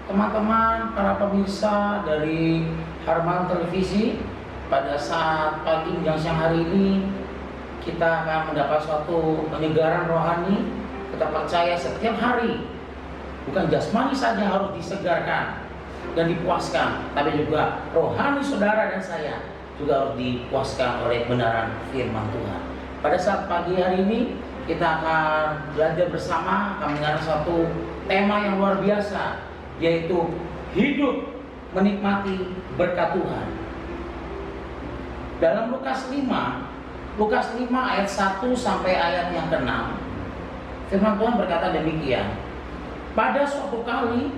teman-teman, para pemirsa dari Harman Televisi. Pada saat pagi menjelang siang hari ini, kita akan mendapat suatu penyegaran rohani. Kita percaya setiap hari, bukan jasmani saja harus disegarkan dan dipuaskan, tapi juga rohani saudara dan saya juga harus dipuaskan oleh kebenaran firman Tuhan. Pada saat pagi hari ini, kita akan belajar bersama, akan mendengar suatu tema yang luar biasa, yaitu hidup menikmati berkat Tuhan. Dalam Lukas 5 ayat 1 sampai ayat yang ke-6, firman Tuhan berkata demikian. Pada suatu kali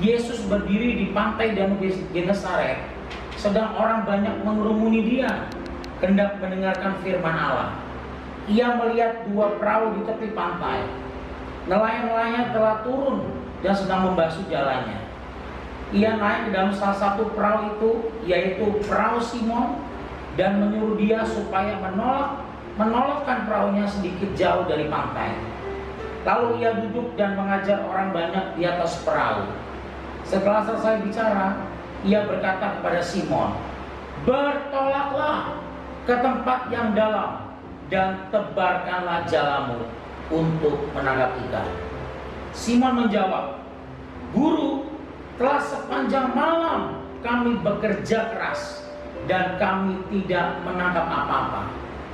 Yesus berdiri di pantai Danau Genesaret, sedang orang banyak mengerumuni dia hendak mendengarkan firman Allah. Ia melihat dua perahu di tepi pantai. Nelayan-nelayan telah turun dan sedang membasuh jalannya. Ia naik ke dalam salah satu perahu itu, yaitu perahu Simon, dan menyuruh dia supaya menolakkan perahunya sedikit jauh dari pantai. Lalu ia duduk dan mengajar orang banyak di atas perahu. Setelah selesai bicara, ia berkata kepada Simon, "Bertolaklah ke tempat yang dalam dan tebarkanlah jalamu untuk menangkap ikan." Simon menjawab, "Guru, telah sepanjang malam kami bekerja keras dan kami tidak menangkap apa-apa.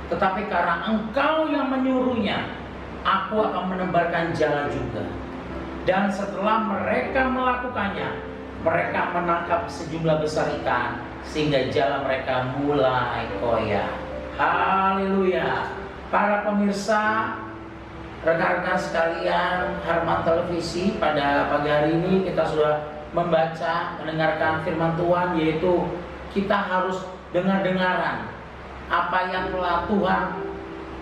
Tetapi karena Engkau yang menyuruhnya, aku akan menebarkan jala juga." Dan setelah mereka melakukannya, mereka menangkap sejumlah besar ikan sehingga jala mereka mulai koyak. Haleluya. Para pemirsa, rekan-rekan sekalian Harman Televisi, pada pagi hari ini kita sudah membaca, mendengarkan firman Tuhan, yaitu kita harus dengar-dengaran apa yang telah Tuhan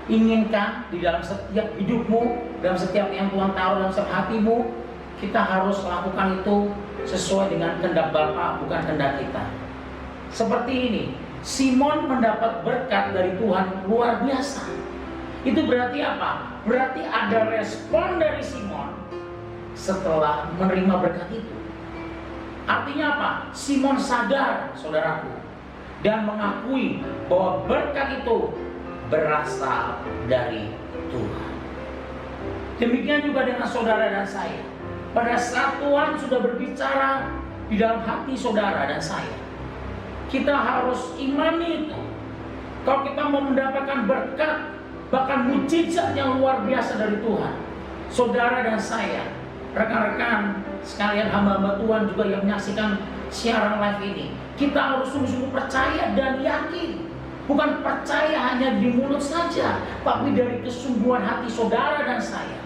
inginkan di dalam setiap hidupmu, dalam setiap yang Tuhan taruh dalam setiap hatimu. Kita harus lakukan itu sesuai dengan kehendak Bapa, bukan kehendak kita. Seperti ini, Simon mendapat berkat dari Tuhan luar biasa. Itu berarti apa? Berarti ada respon dari Simon setelah menerima berkat itu. Artinya apa? Simon sadar, saudaraku, dan mengakui bahwa berkat itu berasal dari Tuhan. Demikian juga dengan saudara dan saya. Pada saat Tuhan sudah berbicara di dalam hati saudara dan saya, kita harus imani itu. Kalau kita mau mendapatkan berkat, bahkan mujizat yang luar biasa dari Tuhan, saudara dan saya, rekan-rekan sekalian, hamba-hamba Tuhan juga yang menyaksikan siaran live ini, kita harus sungguh-sungguh percaya dan yakin. Bukan percaya hanya di mulut saja, tapi dari kesungguhan hati saudara dan saya.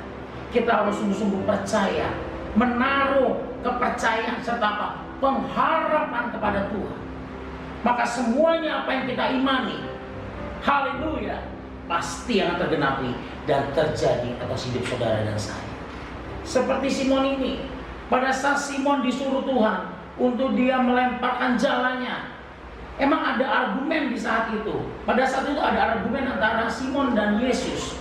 Kita harus sungguh-sungguh percaya, menaruh kepercayaan serta apa? Pengharapan kepada Tuhan. Maka semuanya apa yang kita imani, haleluya, pasti akan tergenapi dan terjadi atas hidup saudara dan saya. Seperti Simon ini, pada saat Simon disuruh Tuhan untuk dia melemparkan jalannya, emang ada argumen di saat itu. Pada saat itu ada argumen antara Simon dan Yesus,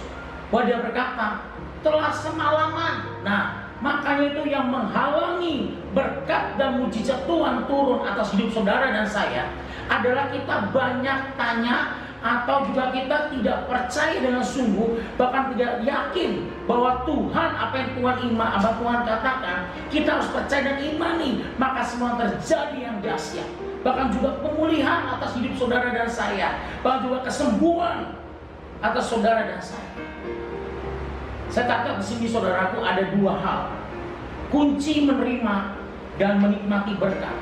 bahwa dia berkata, telah semalaman. Nah, makanya itu yang menghalangi berkat dan mujizat Tuhan turun atas hidup saudara dan saya adalah kita banyak tanya, atau juga kita tidak percaya dengan sungguh, bahkan tidak yakin bahwa Tuhan, apa yang Tuhan katakan, kita harus percaya dan imani, maka semua terjadi yang dahsyat. Bahkan juga pemulihan atas hidup saudara dan saya, bahkan juga kesembuhan atas saudara dan saya. Saya katakan di sini, saudaraku, ada dua hal kunci menerima dan menikmati berkat.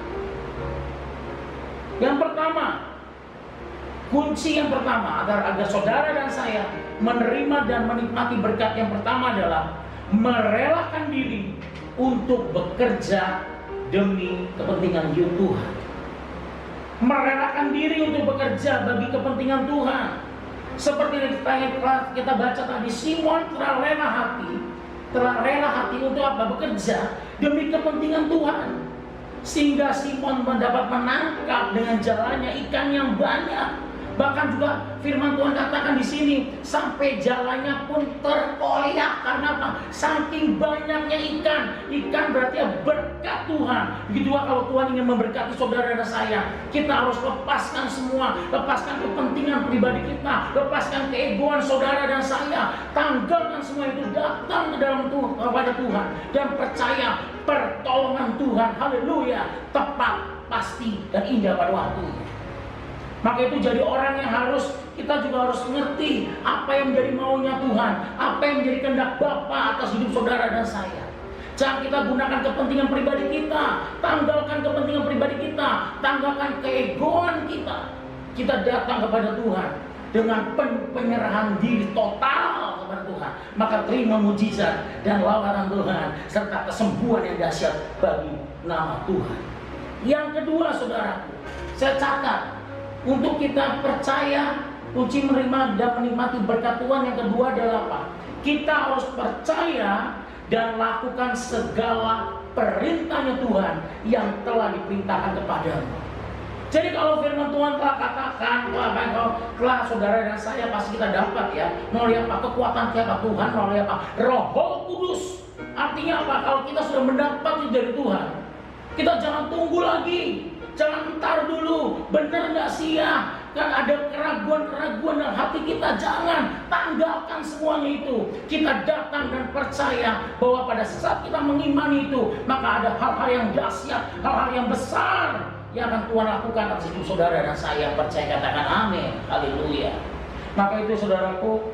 Yang pertama, kunci yang pertama agar saudara dan saya menerima dan menikmati berkat yang pertama adalah merelakan diri untuk bekerja demi kepentingan Tuhan. Merelakan diri untuk bekerja bagi kepentingan Tuhan. Seperti yang kita baca tadi, Simon telah rela hati untuk apa? Bekerja demi kepentingan Tuhan. Sehingga Simon mendapat menangkap dengan jalannya ikan yang banyak. Bahkan juga firman Tuhan katakan di sini, sampai jalannya pun terkoyak. Karena apa? Saking banyaknya ikan. Ikan berarti berkat Tuhan. Begitu juga kalau Tuhan ingin memberkati saudara dan saya, kita harus lepaskan semua, lepaskan kepentingan pribadi kita, lepaskan keegoan saudara dan saya, tanggalkan semua itu, datang ke dalam Tuhan, kepada Tuhan, dan percaya pertolongan Tuhan, haleluya, tepat, pasti, dan indah pada waktunya. Maka itu jadi orang yang kita juga harus mengerti apa yang menjadi maunya Tuhan, apa yang menjadi kehendak Bapa atas hidup saudara dan saya. Jangan kita gunakan kepentingan pribadi kita, tanggalkan kepentingan pribadi kita, tanggalkan keegoan kita. Kita datang kepada Tuhan dengan penyerahan diri total kepada Tuhan. Maka terima mujizat dan lawatan Tuhan serta kesembuhan yang dahsyat bagi nama Tuhan. Yang kedua, saudaraku, saya catat, untuk kita percaya, kunci menerima dan menikmati berkat Tuhan yang kedua adalah apa? Kita harus percaya dan lakukan segala perintahnya Tuhan yang telah diperintahkan kepadamu. Jadi kalau firman Tuhan telah katakan, telah saudara dan saya pasti kita dapat ya, melalui apa? Kekuatan siapa? Tuhan, melalui apa? Roh Kudus. Artinya apa? Kalau kita sudah mendapat itu dari Tuhan, kita jangan tunggu lagi, jangan entar dulu, benar nggak sih ya? Kan ada keraguan-keraguan dalam hati kita, jangan, tanggalkan semuanya itu. Kita datang dan percaya bahwa pada saat kita mengimani itu, maka ada hal-hal yang dahsyat, hal-hal yang besar yang akan Tuhan lakukan atas hidup saudara dan saya. Percaya, katakan amin, haleluya. Maka itu saudaraku,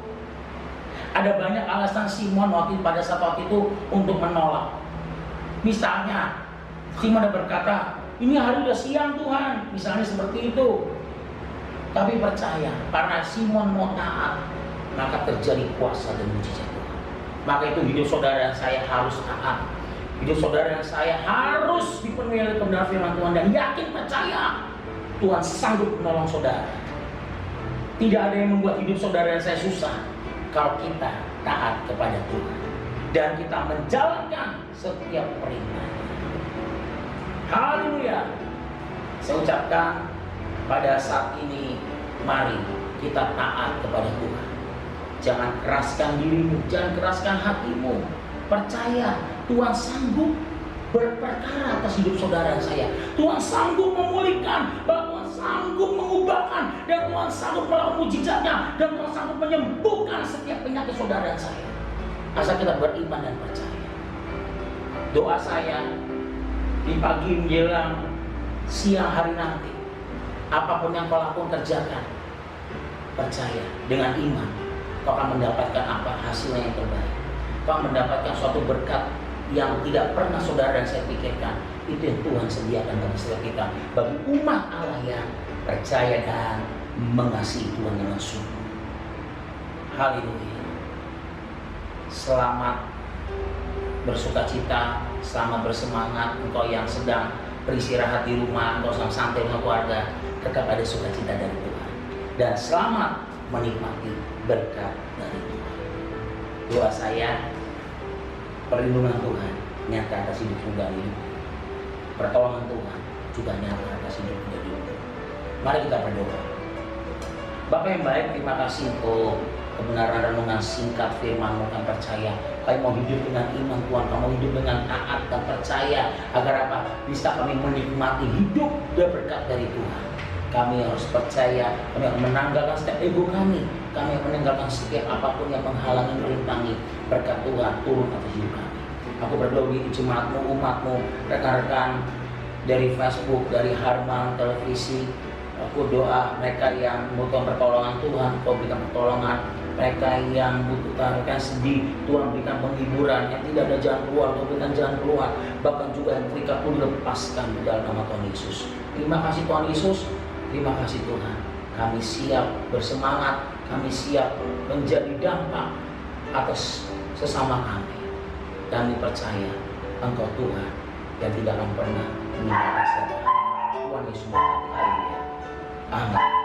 ada banyak alasan Simon pada saat waktu itu untuk menolak. Misalnya Simon berkata, ini hari udah siang Tuhan, misalnya seperti itu. Tapi percaya, karena Simon mau taat, maka terjadi kuasa dan mujizat Tuhan. Maka itu hidup saudara dan saya harus taat. Hidup saudara dan saya harus dipenuhi oleh kebenaran firman Tuhan dan yakin percaya Tuhan sanggup menolong saudara. Tidak ada yang membuat hidup saudara dan saya susah kalau kita taat kepada Tuhan dan kita menjalankan setiap perintah. Haleluya. Saya ucapkan pada saat ini, mari kita taat kepada Tuhan. Jangan keraskan dirimu, jangan keraskan hatimu. Percaya Tuhan sanggup berperkara atas hidup saudara saya. Tuhan sanggup memulihkan, Tuhan sanggup mengubahkan, dan Tuhan sanggup melakukan mujizatnya, dan Tuhan sanggup menyembuhkan setiap penyakit saudara saya. Asal kita beriman dan percaya. Doa saya di pagi menjelang siang hari nanti, apapun yang kau lakukan, kerjakan. Percaya dengan iman, kau akan mendapatkan apa hasilnya yang terbaik. Kau akan mendapatkan suatu berkat yang tidak pernah saudara dan saya pikirkan. Itu yang Tuhan sediakan bagi setiap kita, bagi umat Allah yang percaya dan mengasihi Tuhan dengan sungguh. Haleluya. Selamat bersukacita, selamat bersemangat. Engkau yang sedang beristirahat di rumah, engkau sedang santai dengan keluarga, tetap ada sukacita dari Tuhan. Dan selamat menikmati berkat dari Tuhan. Doa saya, perlindungan Tuhan nyata atas hidup kembali, pertolongan Tuhan juga nyata atas hidup kembali. Mari kita berdoa. Bapa yang baik, terima kasih untuk kebenaran renungan singkat firman-Mu. Kami percaya kami mau hidup dengan iman Tuhan, kami mau hidup dengan taat dan percaya agar apa? Bisa kami menikmati hidup dan berkat dari Tuhan. Kami harus percaya, kami harus menanggalkan setiap ego kami harus meninggalkan setiap apapun yang menghalangi, merintangi berkat Tuhan turun atas hidup kami. Aku berdoa di jemaat-Mu, umat-Mu, rekan-rekan dari Facebook, dari Harman Televisi. Aku doa mereka yang membutuhkan pertolongan Tuhan, Kau berikan pertolongan. Mereka yang butuh, mereka sedih, Tuhan berikan penghiburan. Yang tidak ada jalan keluar, Kau berikan jalan keluar. Bahkan juga yang terikat pun dilepaskan di dalam nama Tuhan Yesus. Terima kasih Tuhan Yesus. Terima kasih Tuhan, kami siap bersemangat, kami siap menjadi dampak atas sesama kami. Kami percaya Engkau Tuhan yang tidak akan pernah meninggalkan kita. Tuhan Yesus berkata, amin.